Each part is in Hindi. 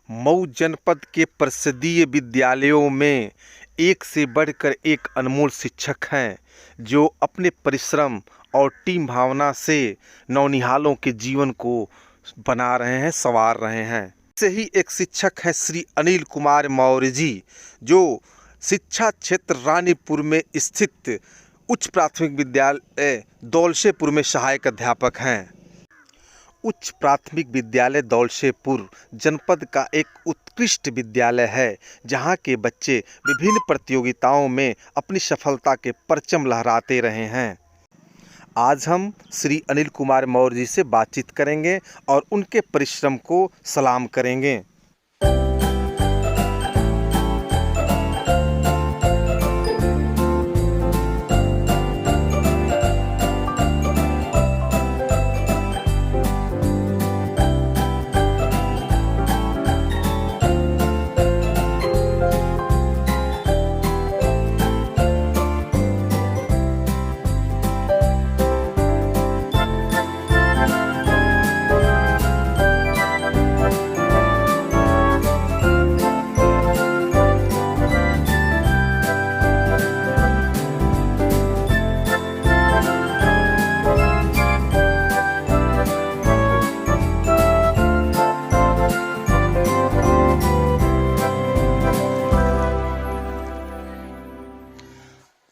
मऊ जनपद के परिषदीय विद्यालयों में एक से बढ़कर एक अनमोल शिक्षक हैं जो अपने परिश्रम और टीम भावना से नौनिहालों के जीवन को बना रहे हैं, संवार रहे हैं। ऐसे ही एक शिक्षक हैं श्री अनिल कुमार मौर्य जी, जो शिक्षा क्षेत्र रानीपुर में स्थित उच्च प्राथमिक विद्यालय दौलशेपुर में सहायक अध्यापक हैं। उच्च प्राथमिक विद्यालय दौलशेपुर जनपद का एक उत्कृष्ट विद्यालय है, जहां के बच्चे विभिन्न प्रतियोगिताओं में अपनी सफलता के परचम लहराते रहे हैं। आज हम श्री अनिल कुमार मौर्य जी से बातचीत करेंगे और उनके परिश्रम को सलाम करेंगे।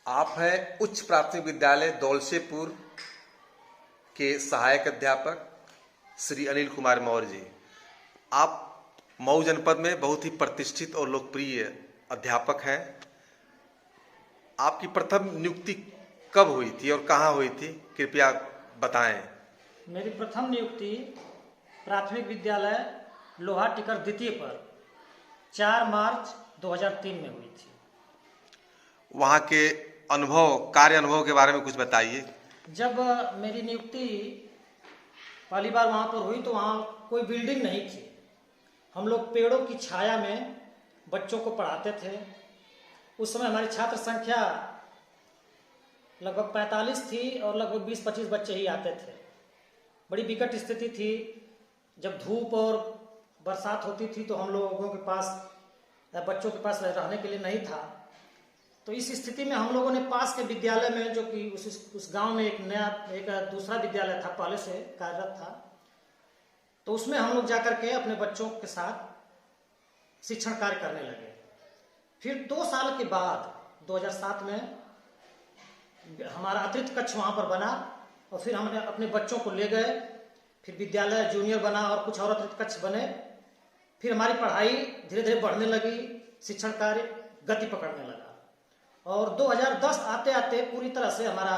आप हैं उच्च प्राथमिक विद्यालय दौलशेपुर के सहायक अध्यापक श्री अनिल कुमार मौर्य जी। आप मऊ जनपद में बहुत ही प्रतिष्ठित और लोकप्रिय अध्यापक हैं। आपकी प्रथम नियुक्ति कब हुई थी और कहाँ हुई थी, कृपया बताएं। मेरी प्रथम नियुक्ति प्राथमिक विद्यालय लोहा टिकर द्वितीय पर 4 मार्च 2003 में हुई थी। वहाँ के कार्य अनुभव के बारे में कुछ बताइए। जब मेरी नियुक्ति पहली बार वहाँ पर हुई तो वहाँ कोई बिल्डिंग नहीं थी। हम लोग पेड़ों की छाया में बच्चों को पढ़ाते थे। उस समय हमारी छात्र संख्या लगभग 45 थी और लगभग 20-25 बच्चे ही आते थे। बड़ी विकट स्थिति थी। जब धूप और बरसात होती थी तो हम लोगों के पास बच्चों के पास रहने के लिए नहीं था। तो इस स्थिति में हम लोगों ने पास के विद्यालय में, जो कि उस गांव में एक दूसरा विद्यालय था, पहले से कार्यरत था, तो उसमें हम लोग जाकर के अपने बच्चों के साथ शिक्षण कार्य करने लगे। फिर 2 साल के बाद 2007 में हमारा अतिरिक्त कक्ष वहाँ पर बना और फिर हमने अपने बच्चों को ले गए। फिर विद्यालय जूनियर बना और कुछ और अतिरिक्त कक्ष बने। फिर हमारी पढ़ाई धीरे धीरे बढ़ने लगी, शिक्षण कार्य गति पकड़ने लगा और 2010 आते आते पूरी तरह से हमारा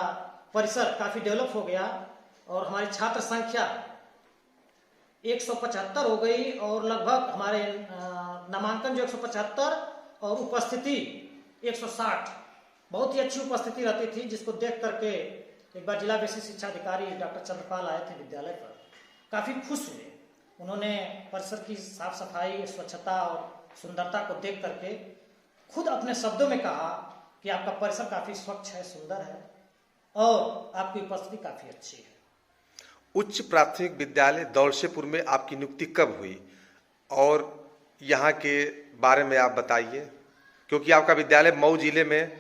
परिसर काफ़ी डेवलप हो गया और हमारी छात्र संख्या 175 हो गई और लगभग हमारे नामांकन जो 175 और उपस्थिति 160, बहुत ही अच्छी उपस्थिति रहती थी, जिसको देख करके एक बार जिला विशेष शिक्षा अधिकारी डॉक्टर चंद्रपाल आए थे विद्यालय पर, काफ़ी खुश हुए। उन्होंने परिसर की साफ सफाई, स्वच्छता और सुंदरता को देख करके खुद अपने शब्दों में कहा कि आपका परिसर काफ़ी स्वच्छ है, सुंदर है और आपकी उपस्थिति काफ़ी अच्छी है। उच्च प्राथमिक विद्यालय दौलशेपुर में आपकी नियुक्ति कब हुई और यहाँ के बारे में आप बताइए, क्योंकि आपका विद्यालय मऊ जिले में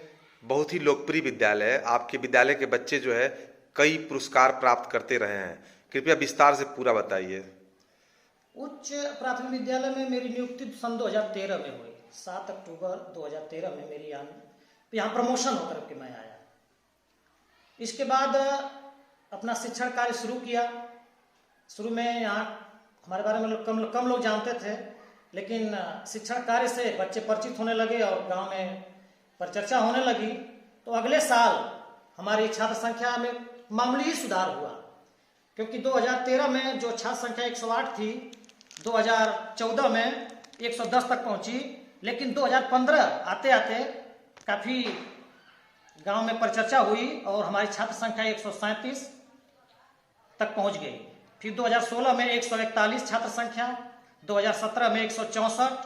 बहुत ही लोकप्रिय विद्यालय है। आपके विद्यालय के बच्चे जो है कई पुरस्कार प्राप्त करते रहे हैं। कृपया विस्तार से पूरा बताइए। उच्च प्राथमिक विद्यालय में मेरी नियुक्ति सन 2013 में हुई। 7 अक्टूबर 2013 में मेरी यहाँ प्रमोशन होकर के मैं आया। इसके बाद अपना शिक्षण कार्य शुरू किया। शुरू में यहाँ हमारे बारे में कम लोग जानते थे, लेकिन शिक्षण कार्य से बच्चे परिचित होने लगे और गांव में परिचर्चा होने लगी। तो अगले साल हमारी छात्र संख्या में मामूली ही सुधार हुआ, क्योंकि 2013 में जो छात्र संख्या 108 थी, 2014 में 110 तक पहुंची, लेकिन 2015 आते आते काफ़ी गांव में परिचर्चा हुई और हमारी छात्र संख्या 137 तक पहुंच गई। फिर 2016 में 141 छात्र संख्या, 2017 में 164,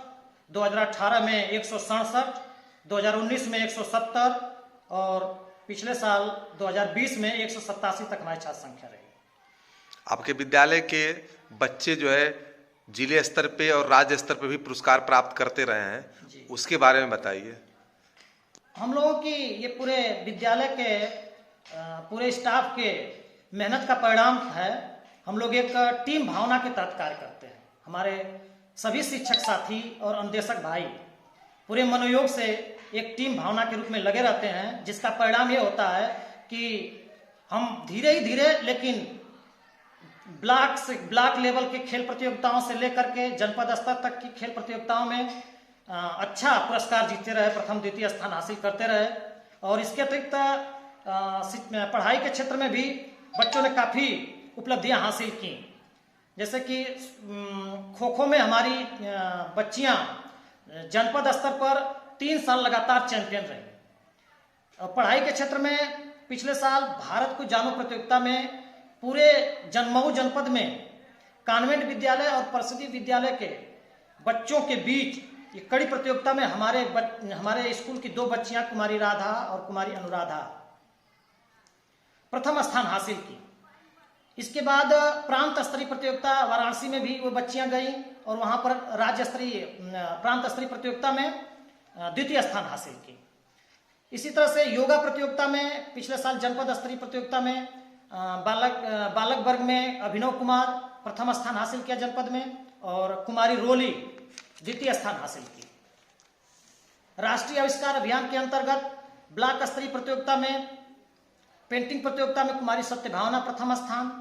2018 में 167, 2019 में 170 और पिछले साल 2020 में 187 तक हमारी छात्र संख्या रही। आपके विद्यालय के बच्चे जो है जिले स्तर पे और राज्य स्तर पे भी पुरस्कार प्राप्त करते रहे हैं, जी। उसके बारे में बताइए। हम लोगों की ये पूरे विद्यालय के पूरे स्टाफ के मेहनत का परिणाम है। हम लोग एक टीम भावना के तहत कार्य करते हैं। हमारे सभी शिक्षक साथी और अनुदेशक भाई पूरे मनोयोग से एक टीम भावना के रूप में लगे रहते हैं, जिसका परिणाम ये होता है कि हम धीरे ही धीरे लेकिन ब्लॉक लेवल के खेल प्रतियोगिताओं से लेकर के जनपद स्तर तक की खेल प्रतियोगिताओं में अच्छा पुरस्कार जीतते रहे, प्रथम द्वितीय स्थान हासिल करते रहे। और इसके अतिरिक्त पढ़ाई के क्षेत्र में भी बच्चों ने काफ़ी उपलब्धियां हासिल की। जैसे कि खो खो में हमारी बच्चियां जनपद स्तर पर 3 साल लगातार चैंपियन रही। और पढ़ाई के क्षेत्र में पिछले साल भारत को जानो प्रतियोगिता में पूरे मऊ जनपद में कॉन्वेंट विद्यालय और परिषदीय विद्यालय के बच्चों के बीच ये कड़ी प्रतियोगिता में हमारे स्कूल की 2 बच्चियां कुमारी राधा और कुमारी अनुराधा प्रथम स्थान हासिल की। इसके बाद प्रांत स्तरीय प्रतियोगिता वाराणसी में भी वो बच्चियां गई और वहां पर राज्य स्तरीय प्रांत स्तरीय प्रतियोगिता में द्वितीय स्थान हासिल की। इसी तरह से योगा प्रतियोगिता में पिछले साल जनपद स्तरीय प्रतियोगिता में बालक वर्ग में अभिनव कुमार प्रथम स्थान हासिल किया जनपद में और कुमारी रोली द्वितीय स्थान हासिल की। राष्ट्रीय आविष्कार अभियान के अंतर्गत ब्लॉक स्तरीय प्रतियोगिता में पेंटिंग प्रतियोगिता में कुमारी सत्यभावना प्रथम स्थान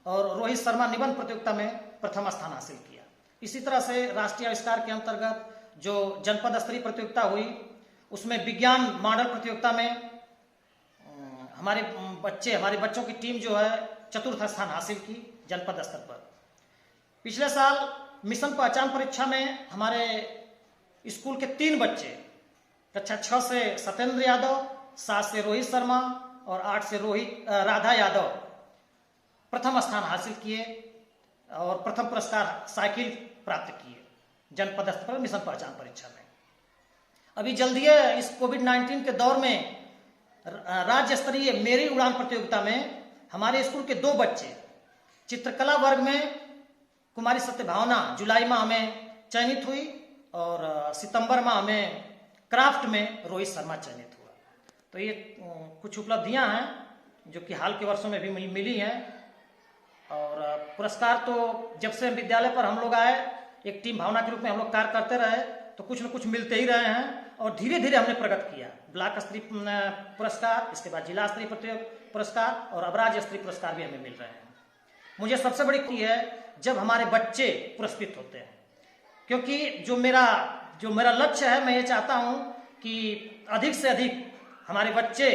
और रोहित शर्मा निबंध प्रतियोगिता में प्रथम स्थान हासिल किया। इसी तरह से राष्ट्रीय आविष्कार के अंतर्गत जो जनपद स्तरीय प्रतियोगिता हुई उसमें विज्ञान मॉडल प्रतियोगिता में हमारे बच्चों की टीम जो है चतुर्थ स्थान हासिल की जनपद स्तर पर। पिछले साल मिशन पहचान परीक्षा में हमारे स्कूल के 3 बच्चे कक्षा 6 से सत्येंद्र यादव, 7 से रोहित शर्मा और 8 से राधा यादव प्रथम स्थान हासिल किए और प्रथम पुरस्कार साइकिल प्राप्त किए जनपद स्तर पर मिशन पहचान परीक्षा में। अभी जल्दी इस कोविड-19 के दौर में राज्य स्तरीय मेरी उड़ान प्रतियोगिता में हमारे स्कूल के 2 बच्चे चित्रकला वर्ग में कुमारी सत्यभावना जुलाई माह में चयनित हुई और सितंबर माह में क्राफ्ट में रोहित शर्मा चयनित हुआ। तो ये कुछ उपलब्धियां हैं जो कि हाल के वर्षों में भी मिली हैं। और पुरस्कार तो जब से विद्यालय पर हम लोग आए एक टीम भावना के रूप में हम लोग कार्य करते रहे तो कुछ न कुछ मिलते ही रहे हैं और धीरे धीरे हमने प्रगति किया। ब्लॉक स्तरीय पुरस्कार, इसके बाद जिला स्तरीय पुरस्कार और अब राज्य स्तरीय पुरस्कार भी हमें मिल रहे हैं। मुझे सबसे बड़ी खुशी है जब हमारे बच्चे पुरस्कृत होते हैं, क्योंकि जो मेरा लक्ष्य है, मैं ये चाहता हूं कि अधिक से अधिक हमारे बच्चे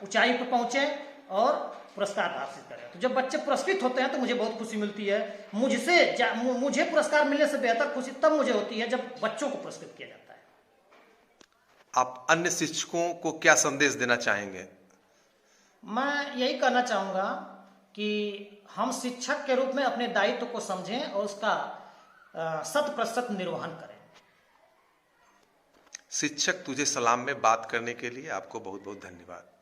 ऊंचाई पर पहुंचे और पुरस्कार हासिल करें। तो जब बच्चे पुरस्कृत होते हैं तो मुझे बहुत खुशी मिलती है। मुझे पुरस्कार मिलने से बेहतर खुशी तब मुझे होती है जब बच्चों को पुरस्कृत किया जाता है। आप अन्य शिक्षकों को क्या संदेश देना चाहेंगे? मैं यही कहना चाहूँगा कि हम शिक्षक के रूप में अपने दायित्व को समझें और उसका 100% निर्वहन करें। शिक्षक तुझे सलाम में बात करने के लिए आपको बहुत बहुत धन्यवाद।